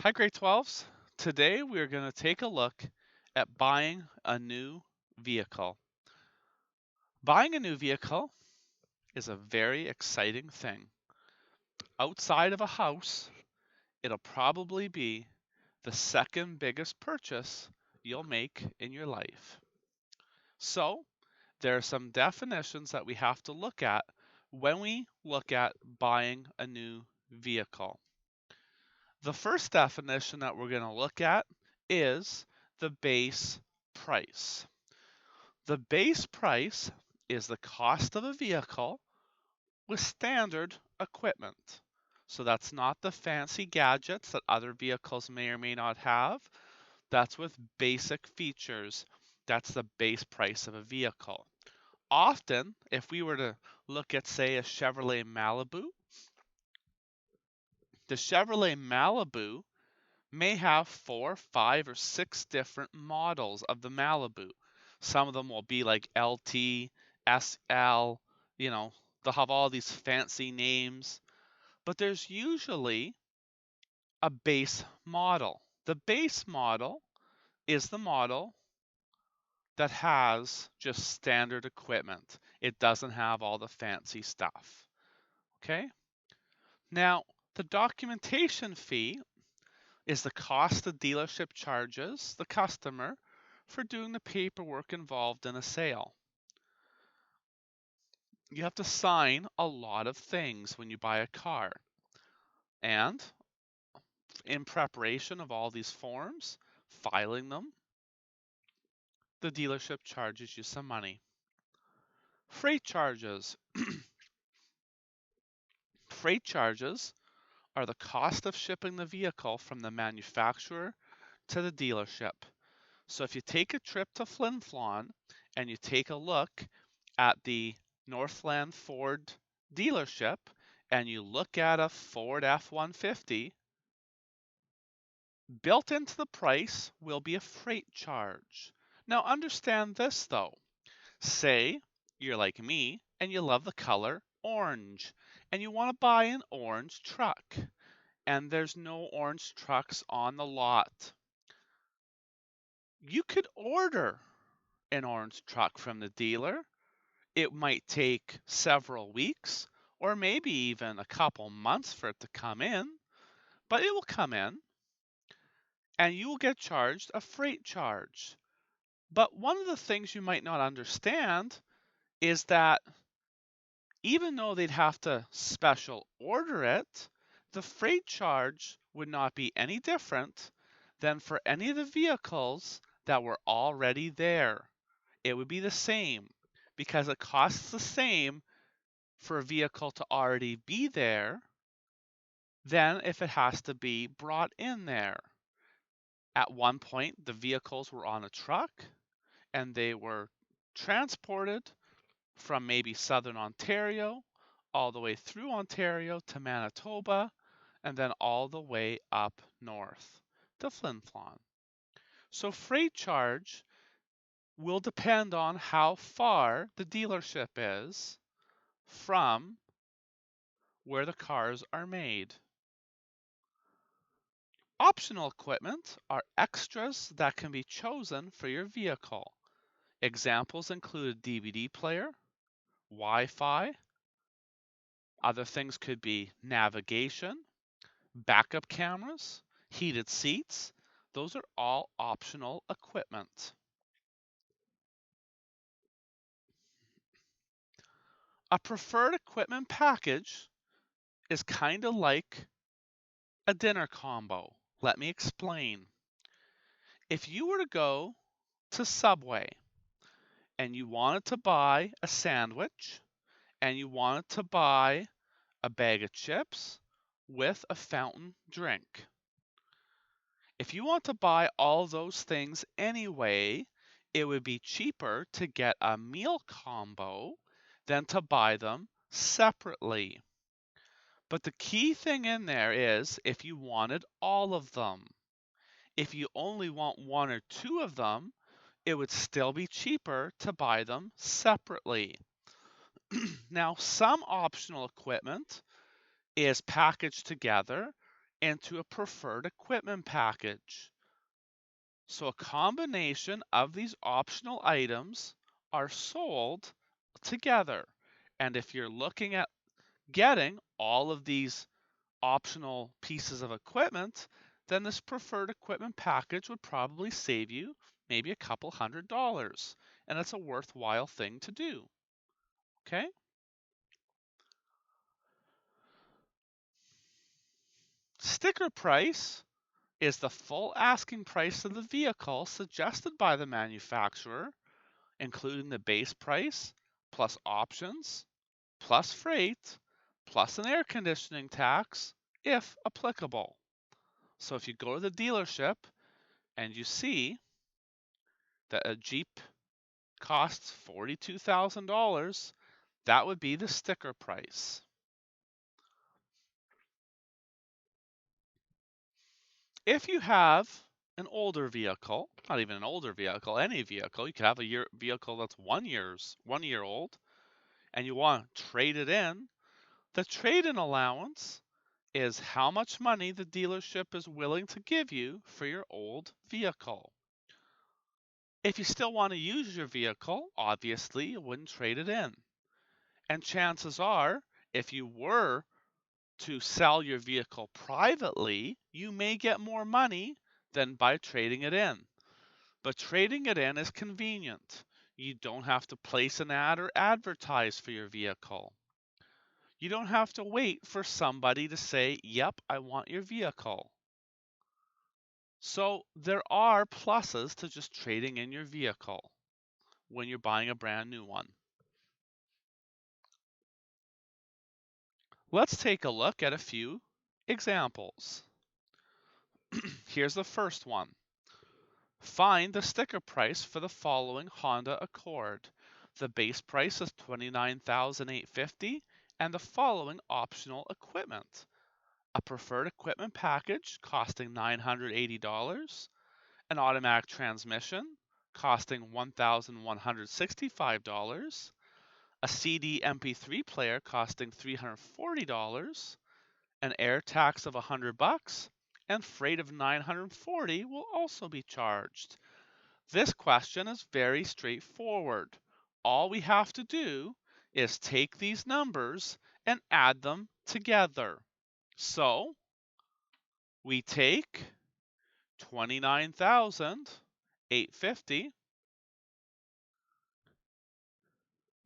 Hi, grade 12s. Today we are going to take a look at buying a new vehicle. Buying a new vehicle is a very exciting thing. Outside of a house, it'll probably be the second biggest purchase you'll make in your life. So, there are some definitions that we have to look at when we look at buying a new vehicle. The first definition that we're going to look at is the base price. The base price is the cost of a vehicle with standard equipment. So that's not the fancy gadgets that other vehicles may or may not have. That's with basic features. That's the base price of a vehicle. Often, if we were to look at, say, a Chevrolet Malibu, the Chevrolet Malibu may have 4, 5, or 6 different models of the Malibu. Some of them will be like LT, SL, they'll have all these fancy names, but there's usually a base model. The base model is the model that has just standard equipment. It doesn't have all the fancy stuff. Okay? Now, the documentation fee is the cost the dealership charges the customer for doing the paperwork involved in a sale. You have to sign a lot of things when you buy a car. And in preparation of all these forms, filing them, the dealership charges you some money. Freight charges. Freight charges are the cost of shipping the vehicle from the manufacturer to the dealership. So if you take a trip to Flin Flon and you take a look at the Northland Ford dealership and you look at a Ford F-150, built into the price will be a freight charge. Now understand this though. Say you're like me and you love the color orange and you want to buy an orange truck and there's no orange trucks on the lot. You could order an orange truck from the dealer. It might take several weeks or maybe even a couple months for it to come in, but it will come in and you will get charged a freight charge. But one of the things you might not understand is that even though they'd have to special order it, the freight charge would not be any different than for any of the vehicles that were already there. It would be the same because it costs the same for a vehicle to already be there than if it has to be brought in there. At one point, the vehicles were on a truck and they were transported from maybe southern Ontario all the way through Ontario to Manitoba and then all the way up north to Flin Flon. So freight charge will depend on how far the dealership is from where the cars are made. Optional equipment are extras that can be chosen for your vehicle. Examples include a DVD player, Wi-Fi. Other things could be navigation, backup cameras, heated seats. Those are all optional equipment. A preferred equipment package is kind of like a dinner combo. Let me explain. If you were to go to Subway and you wanted to buy a sandwich and you wanted to buy a bag of chips with a fountain drink, if you want to buy all those things anyway, it would be cheaper to get a meal combo than to buy them separately. But the key thing in there is if you wanted all of them. If you only want 1 or 2 of them, it would still be cheaper to buy them separately. Now, some optional equipment is packaged together into a preferred equipment package. So a combination of these optional items are sold together. And if you're looking at getting all of these optional pieces of equipment, then this preferred equipment package would probably save you maybe a couple $100. And it's a worthwhile thing to do. Okay? Sticker price is the full asking price of the vehicle suggested by the manufacturer, including the base price, plus options, plus freight, plus an air conditioning tax, if applicable. So if you go to the dealership and you see that a Jeep costs $42,000, that would be the sticker price. If you have an older vehicle, not even an older vehicle, any vehicle, you could have a vehicle that's 1 year old, and you want to trade it in, the trade-in allowance is how much money the dealership is willing to give you for your old vehicle. If you still want to use your vehicle, obviously you wouldn't trade it in. And chances are, if you were to sell your vehicle privately, you may get more money than by trading it in. But trading it in is convenient. You don't have to place an ad or advertise for your vehicle. You don't have to wait for somebody to say, yep, I want your vehicle. So there are pluses to just trading in your vehicle when you're buying a brand new one. Let's take a look at a few examples. Here's the first one. Find the sticker price for the following Honda Accord. The base price is $29,850 and the following optional equipment. A preferred equipment package costing $980, an automatic transmission costing $1,165, a CD MP3 player costing $340, an air tax of $100, and freight of $940 will also be charged. This question is very straightforward. All we have to do is take these numbers and add them together. So we take $29,850,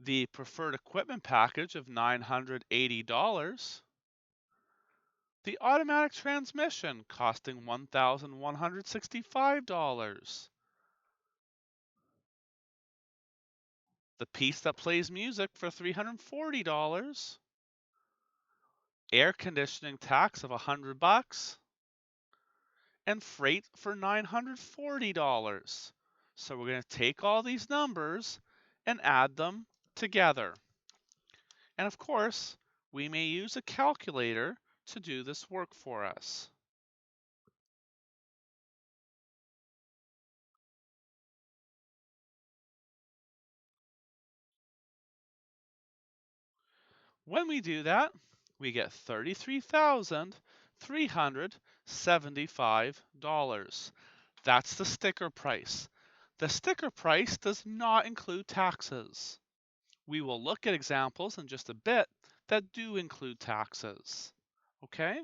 the preferred equipment package of $980, the automatic transmission costing $1,165, the piece that plays music for $340, air conditioning tax of $100, and freight for $940. So we're going to take all these numbers and add them together. And of course, we may use a calculator to do this work for us. When we do that, we get $33,375. That's the sticker price. The sticker price does not include taxes. We will look at examples in just a bit that do include taxes. Okay?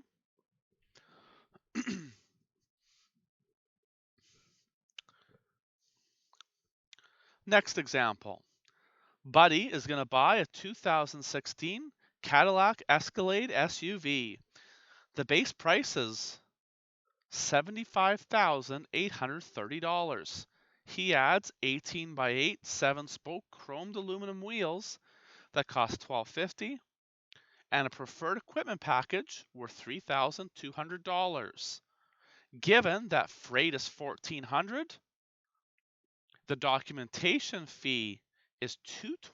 Next example. Buddy is going to buy a 2016 Cadillac Escalade SUV. The base price is $75,830. He adds 18 by 8 7-spoke chromed aluminum wheels that cost $1,250 and a preferred equipment package worth $3,200. Given that freight is $1,400, the documentation fee is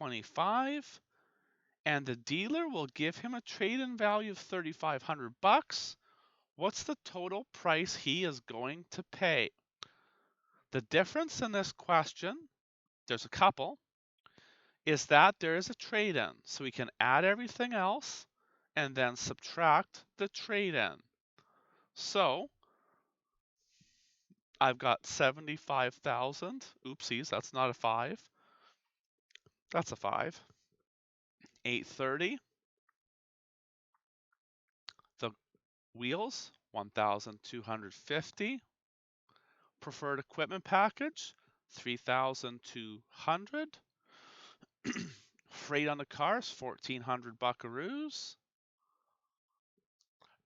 $225, and the dealer will give him a trade-in value of $3,500. What's the total price he is going to pay? The difference in this question, there's a couple, is that there is a trade-in. So we can add everything else and then subtract the trade-in. So I've got 75,000. Oopsies, that's not a 5. That's a 5. 830. The wheels, 1,250. Preferred equipment package, 3,200. Freight on the cars, 1,400 buckaroos.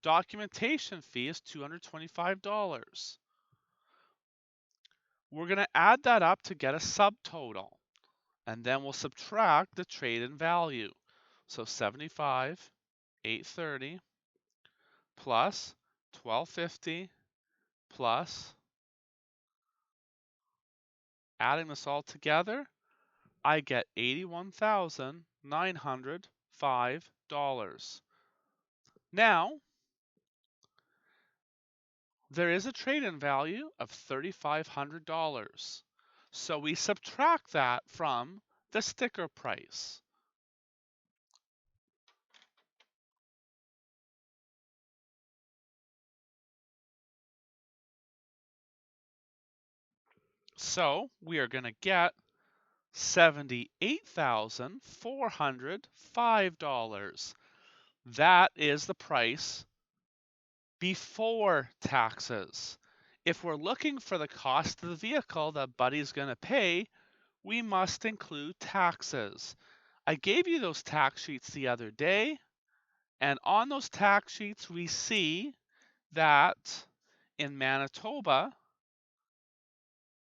Documentation fee is $225. We're going to add that up to get a subtotal, and then we'll subtract the trade-in value. So 75, 830 plus 1250 plus, adding this all together, I get $81,905. Now, there is a trade-in value of $3,500. So we subtract that from the sticker price. So we are going to get $78,405. That is the price before taxes. If we're looking for the cost of the vehicle that Buddy's going to pay, we must include taxes. I gave you those tax sheets the other day, and on those tax sheets we see that in Manitoba,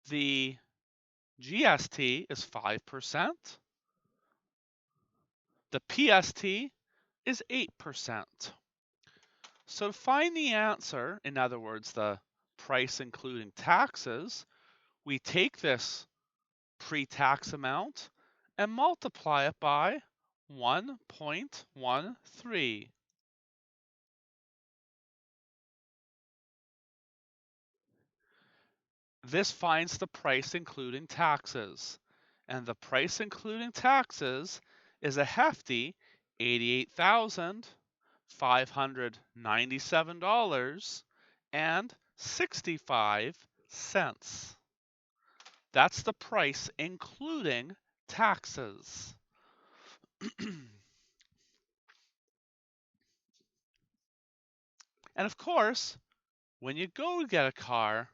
the GST is 5%, the PST is 8%. So to find the answer, in other words, the price including taxes, we take this pre-tax amount and multiply it by 1.13. This finds the price including taxes, and the price including taxes is a hefty $88,597.65. That's the price including taxes. And of course, when you go to get a car,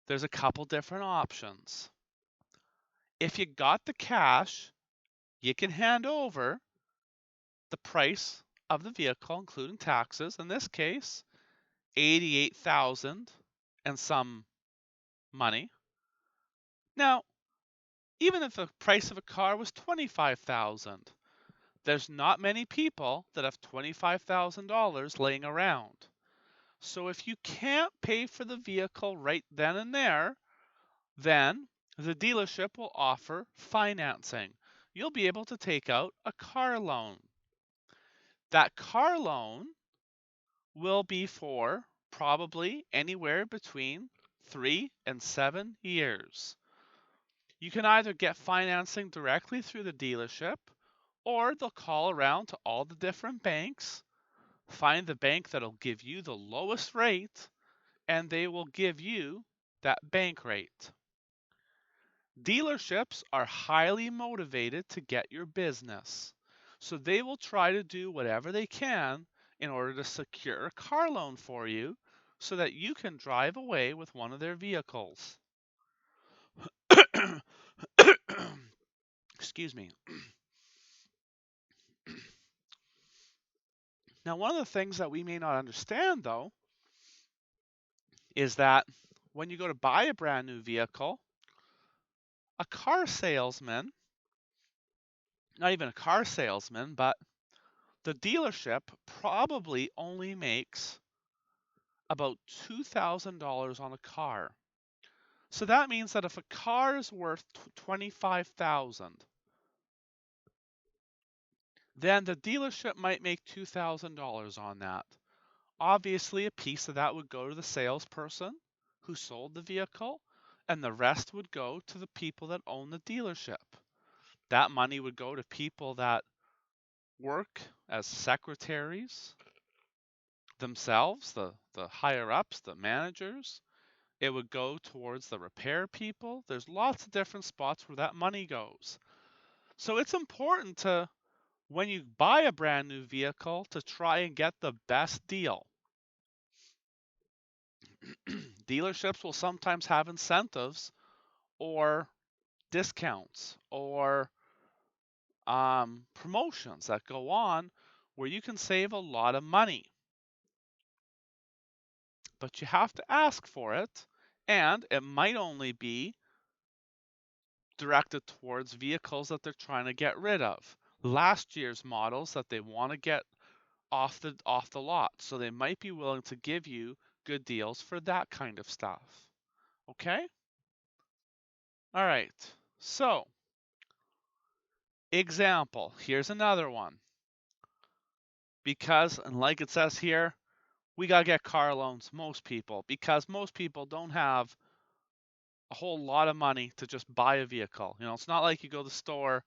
there's a couple different options. If you got the cash, you can hand over the price of the vehicle, including taxes, in this case, $88,000 and some money. Now, even if the price of a car was $25,000, there's not many people that have $25,000 laying around. So if you can't pay for the vehicle right then and there, then the dealership will offer financing. You'll be able to take out a car loan. That car loan will be for probably anywhere between 3 and 7 years. You can either get financing directly through the dealership, or they'll call around to all the different banks, find the bank that'll give you the lowest rate, and they will give you that bank rate. Dealerships are highly motivated to get your business, so they will try to do whatever they can in order to secure a car loan for you so that you can drive away with one of their vehicles. Excuse me. Now, one of the things that we may not understand, though, is that when you go to buy a brand new vehicle, a car salesman, not even a car salesman, but the dealership probably only makes about $2,000 on a car. So that means that if a car is worth $25,000, then the dealership might make $2,000 on that. Obviously, a piece of that would go to the salesperson who sold the vehicle, and the rest would go to the people that own the dealership. That money would go to people that work as secretaries, themselves, the higher ups, the managers. It would go towards the repair people. There's lots of different spots where that money goes. So it's important to, when you buy a brand new vehicle, to try and get the best deal. Dealerships will sometimes have incentives or discounts or promotions that go on where you can save a lot of money. But you have to ask for it, and it might only be directed towards vehicles that they're trying to get rid of. Last year's models that they want to get off the lot. So they might be willing to give you good deals for that kind of stuff. Okay? All right. So, example, here's another one. Because, and like it says here, we got to get car loans, most people, because most people don't have a whole lot of money to just buy a vehicle. You know, it's not like you go to the store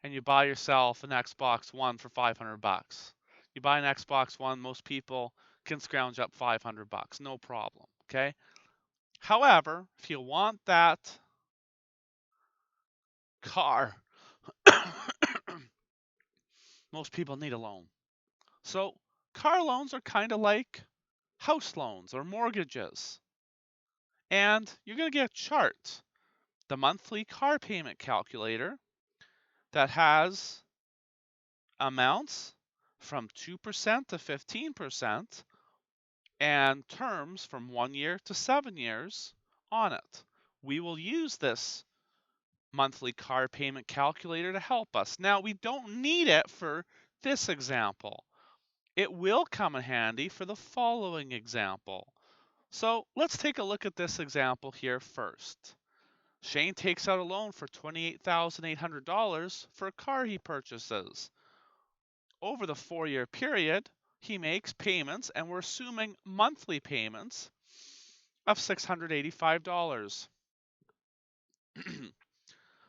and you buy yourself an Xbox One for 500 bucks. You buy an Xbox One, most people can scrounge up 500 bucks, no problem, okay? However, if you want that car, most people need a loan. So, car loans are kind of like house loans or mortgages. And you're going to get a chart, the monthly car payment calculator, that has amounts from 2% to 15% and terms from 1 year to 7 years on it. We will use this monthly car payment calculator to help us. Now, we don't need it for this example. It will come in handy for the following example. So let's take a look at this example here first. Shane takes out a loan for $28,800 for a car he purchases. Over the 4-year period, he makes payments, and we're assuming monthly payments of $685.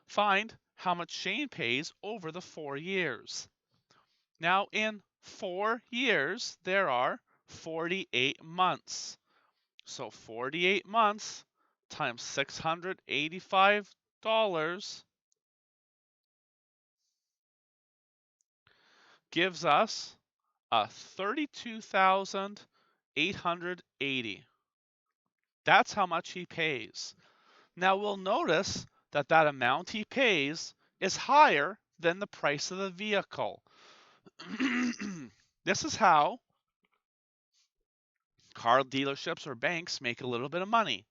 Find how much Shane pays over the 4 years. Now, in 4 years, there are 48 months. So 48 months times $685 gives us a $32,880. That's how much he pays. Now we'll notice that that amount he pays is higher than the price of the vehicle. This is how car dealerships or banks make a little bit of money.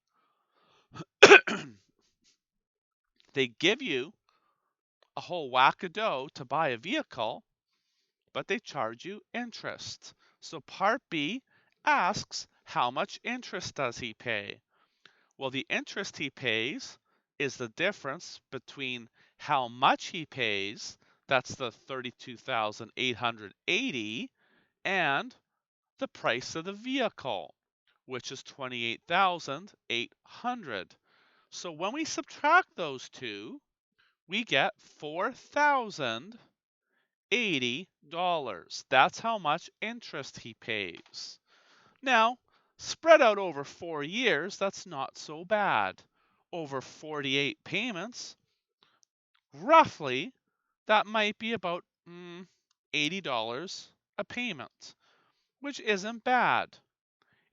They give you a whole whack of dough to buy a vehicle, but they charge you interest. So part B asks, how much interest does he pay? Well, the interest he pays is the difference between how much he pays, that's the $32,880, and the price of the vehicle, which is $28,800. So when we subtract those two, we get $4,080. That's how much interest he pays. Now, spread out over 4 years, that's not so bad. Over 48 payments, roughly, that might be about $80 a payment, which isn't bad.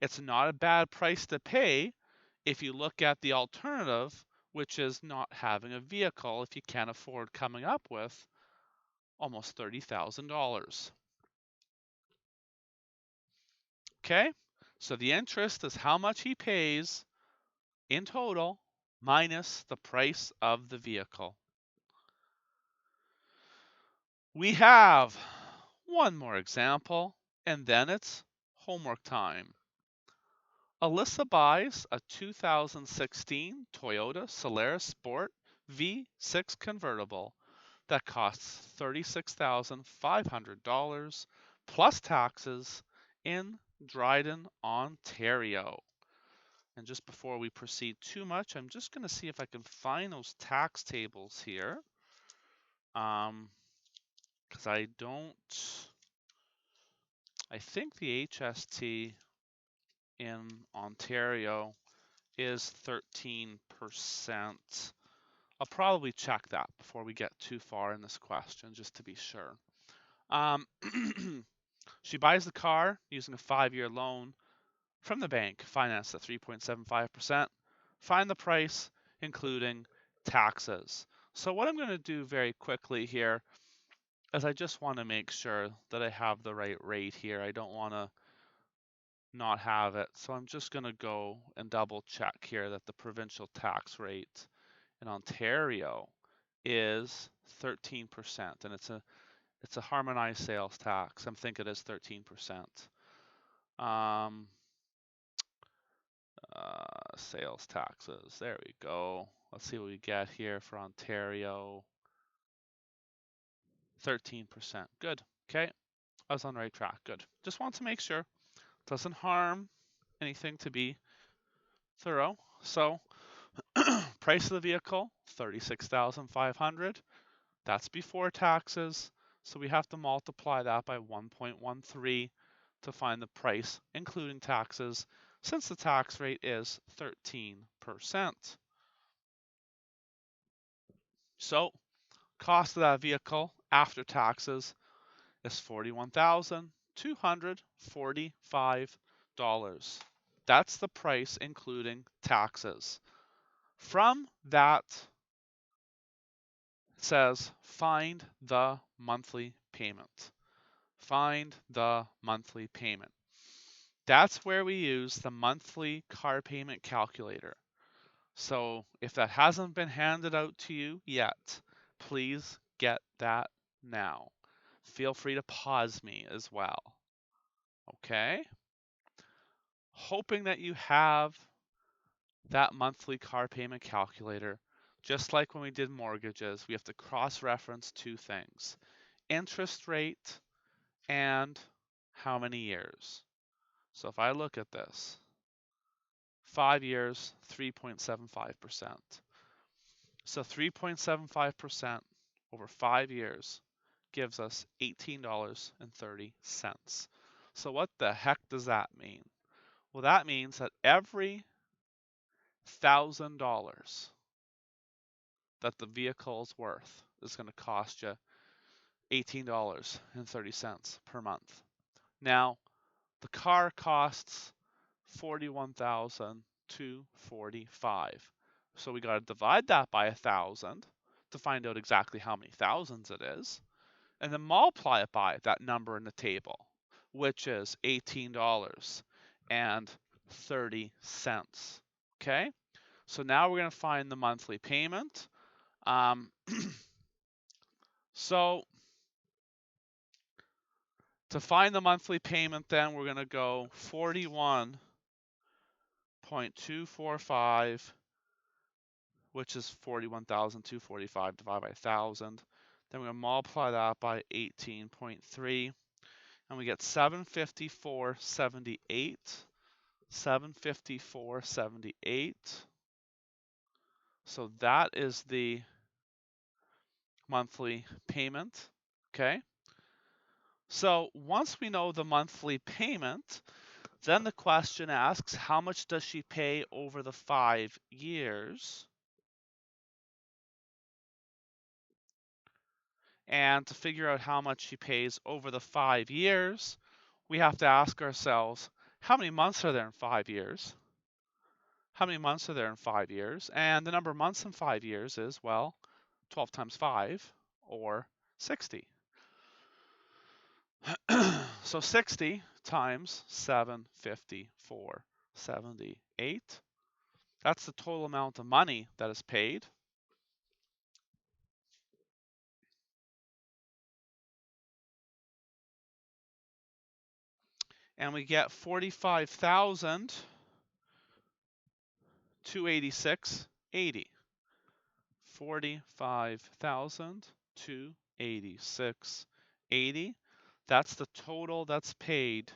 It's not a bad price to pay if you look at the alternative, which is not having a vehicle if you can't afford coming up with almost $30,000. Okay, so the interest is how much he pays in total minus the price of the vehicle. We have one more example, and then it's homework time. Alyssa buys a 2016 Toyota Solaris Sport V6 convertible that costs $36,500 plus taxes in Dryden, Ontario. And just before we proceed too much, I'm just going to see if I can find those tax tables here. Because I don't I think the HST in Ontario is 13%. I'll probably check that before we get too far in this question, just to be sure. She buys the car using a 5-year loan from the bank, financed at 3.75%. Find the price, including taxes. So what I'm going to do very quickly here is I just want to make sure that I have the right rate here. I don't want to not have it. So I'm just going to go and double check here that the provincial tax rate in Ontario is 13%, and it's a harmonized sales tax. I'm thinking it is 13%. Um, Sales taxes. There we go. Let's see what we get here for Ontario. 13%. Good. Okay. I was on the right track. Good. Just want to make sure. Doesn't harm anything to be thorough. So, price of the vehicle, $36,500. That's before taxes. So we have to multiply that by 1.13 to find the price, including taxes, since the tax rate is 13%. So cost of that vehicle after taxes is $41,245. That's the price including taxes. From that, it says find the monthly payment. Find the monthly payment. That's where we use the monthly car payment calculator. So if that hasn't been handed out to you yet, please get that now. Feel free to pause me as well. Okay? Hoping that you have that monthly car payment calculator. Just like when we did mortgages, we have to cross-reference two things: interest rate and how many years. So if I look at this, 5 years, 3.75%. So 3.75% over 5 years gives us $18.30. So what the heck does that mean? Well, that means that every $1,000 that the vehicle is worth is going to cost you $18.30 per month. Now, the car costs $41,245. So we got to divide that by 1,000 to find out exactly how many thousands it is, and then multiply it by that number in the table, which is $18.30. Okay, so now we're going to find the monthly payment. So to find the monthly payment, then we're going to go 41.245, which is 41,245 divided by 1,000. Then we're going to multiply that by 18.3, and we get 754.78. 754.78. So that is the monthly payment. Okay. So once we know the monthly payment, then the question asks, how much does she pay over the 5 years? And to figure out how much she pays over the 5 years, we have to ask ourselves, how many months are there in 5 years? How many months are there in 5 years? And the number of months in 5 years is, well, 12 times 5, or 60. So 60 times 754.78. That's the total amount of money that is paid. And we get 45,286.80. 45,286.80. That's the total that's paid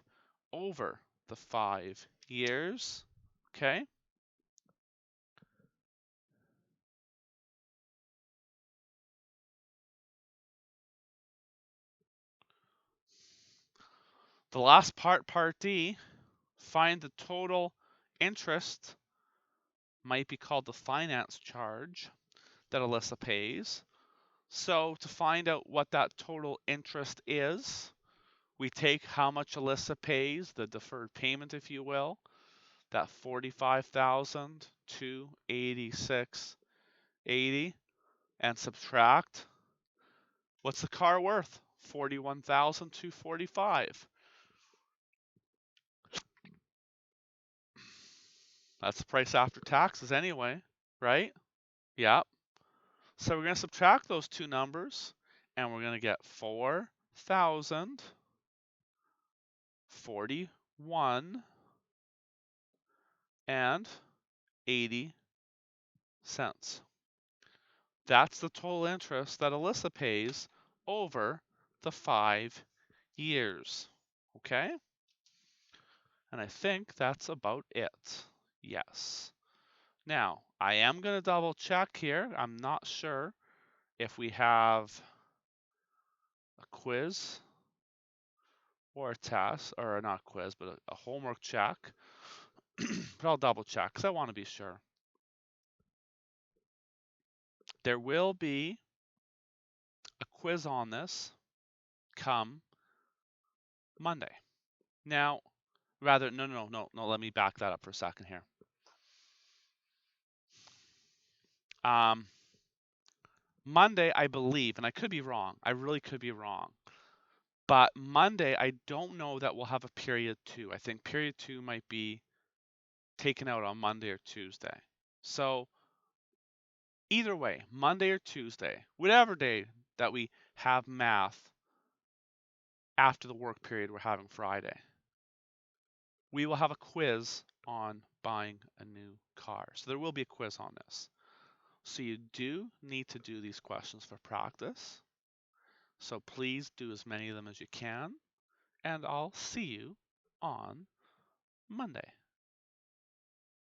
over the 5 years. Okay. The last part, part D, find the total interest, might be called the finance charge, that Alyssa pays. So to find out what that total interest is, we take how much Alyssa pays, the deferred payment, if you will, that $45,286.80, and subtract, what's the car worth? $41,245. That's the price after taxes anyway, right? Yep. So we're going to subtract those two numbers, and we're going to get 4,041 and 80 cents. That's the total interest that Alyssa pays over the 5 years. Okay? And I think that's about it. Yes. Now, I am going to double check here. I'm not sure if we have a quiz or a test, or not quiz, but a homework check. But I'll double check because I want to be sure. There will be a quiz on this come Monday. Now, no, let me back that up for a second here. Monday, I believe, and I could be wrong, I really could be wrong, but Monday, I don't know that we'll have a period 2. I think period 2 might be taken out on Monday or Tuesday. So either way, Monday or Tuesday, whatever day that we have math after the work period we're having Friday, we will have a quiz on buying a new car. So there will be a quiz on this. So you do need to do these questions for practice. So please do as many of them as you can, and I'll see you on Monday.